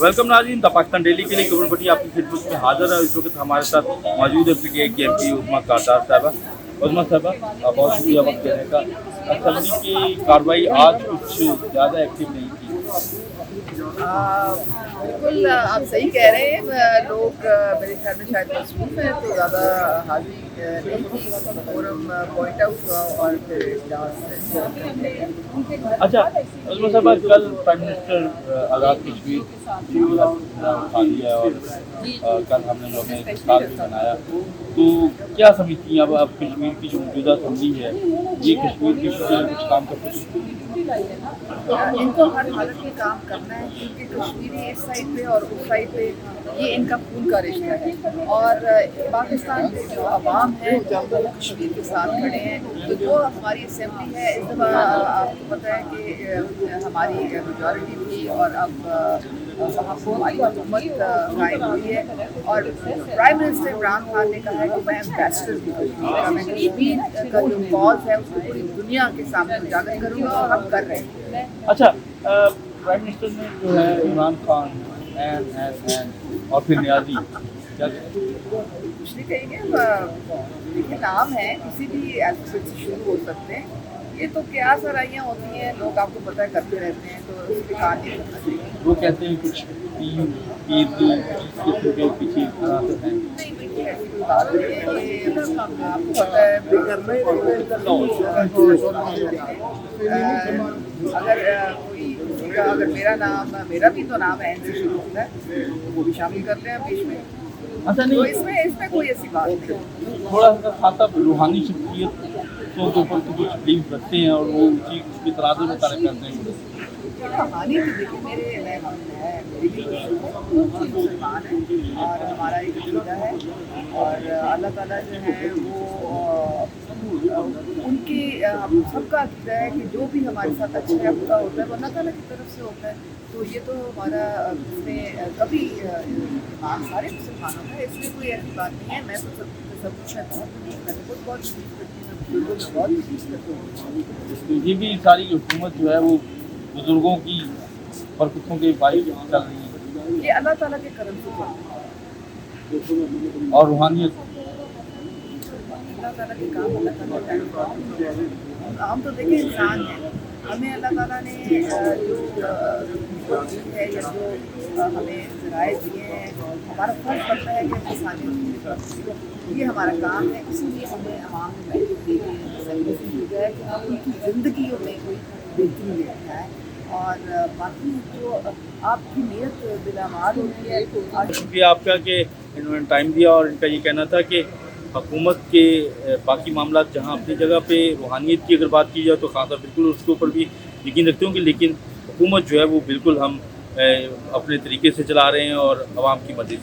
Welcome नाज़रीन, the Pakistan daily के लिए कमर भट्टी आपकी खिदमत में हाजिर है। इस वक्त हमारे साथ मौजूद है PTI की MP उज़्मा कारदार साहबा। उज़्मा साहबा, बहुत शुक्रिया वक्त देने का। असेंबली की कार्रवाई आज कुछ ज़्यादा एक्टिव नहीं थी। बिल्कुल आप सही कह रहे हैं। लोग मेरे ख्याल में शायद मसरूफ हैं तो ज़्यादा हाजिरी नहीं थी। फोरम पॉइंट आउट हुआ और फिर अच्छा उज़्मा साहबा, कल प्राइम मिनिस्टर आज़ाद कश्मीर उठा लिया और कल हमने लोगों ने एक साल भी बनाया, तो क्या समझती हैं अब कश्मीर की जो मौजूदा असम्बली है ये कश्मीर की कुछ काम कर सकती है? इनको हर हालत में काम करना है क्योंकि कश्मीरी इस साइड पे और उस साइड पे ये इनका खून का रिश्ता है और पाकिस्तान के जो अवाम है वो कश्मीर के साथ खड़े हैं। तो जो हमारी असेंबली है इस दफ़ा आपको पता है कि हमारी मेजॉरिटी थी और अब वहाँ को हमारी हुकूमत कायम हुई है और प्राइम मिनिस्टर इमरान खान ने कहा है कि मैं एम्बेसडर भी करूँगा, मैं कश्मीर का जो कॉज है उसको पूरी दुनिया के सामने उजागर करूँगा और हम कर रहे हैं। अच्छा, प्राइम मिनिस्टर ने जो है इमरान खान एन और फिर न्याजी क्या कुछ नहीं कहेंगे। देखिए नाम है किसी भी अल्फाबेट से शुरू हो सकते हैं। ये तो क्या सराइयाँ होती हैं, लोग आपको पता है करते रहते हैं तो उस पर काम नहीं करना चाहिए। वो कहते हैं कुछ किस्म के पीछे हैं। नहीं देखिए ऐसी कोई बात नहीं है। ये आपको पता है अगर कोई किसी का अगर मेरा भी तो नाम है से शुरू होता है तो वो भी शामिल करते हैं बीच में। अच्छा तो नहीं, इसमें कोई ऐसी बात नहीं। थोड़ा सा खाता रूहानी शख्सियत के ऊपर तो कुछ बिलीव रखते हैं और वो उसकी तराजू में तारीफ करते हैं। कहानी तो देखिए मेरी भी मुसलमान है और हमारा एक अकीदा है और अल्लाह ताला जो है वो उनकी हम सबका अकीदा है कि जो भी हमारे साथ अच्छा या बुरा होता है वो अल्लाह ताला की तरफ से होता है। तो ये तो हमारा इसमें कभी ईमान सारे मुसलमानों का है, इसमें कोई ऐसी बात नहीं है। मैं तो सब कुछ मैं तो बहुत चीज़ करती हूँ, बहुत चीज़ करती हूँ। तो ये भी सारी हुकूमत जो है वो बुजुर्गों की बरकतों के बाई चल रही है ये अल्लाह ताला के करम से चलता है और रूहानियत अल्लाह ताला के काम अल्लाह ताला करता है। हम तो देखें इंसान हैं, हमें अल्लाह ताला ने जो दी है या जो हमें ज़राए दिए हैं हमारा फर्ज बनता है कि हम इंसानियत ये हमारा काम है। इसीलिए हमें आवाम में बैठक दी गई है कि हम उनकी ज़िंदगियों में कोई बेहतरी लेके आए और बाकी जो आपकी नीयत बिलामाल होती है। शुक्रिया आपका कि इन्होंने टाइम दिया और इनका ये कहना था कि हुकूमत के बाकी मामला जहाँ अपनी जगह पे रूहानियत की अगर बात की जाए तो खासा बिल्कुल उसके ऊपर भी यकीन रखते होंगे, लेकिन हुकूमत जो है वो बिल्कुल हम अपने तरीके से चला रहे हैं और आवाम की मदद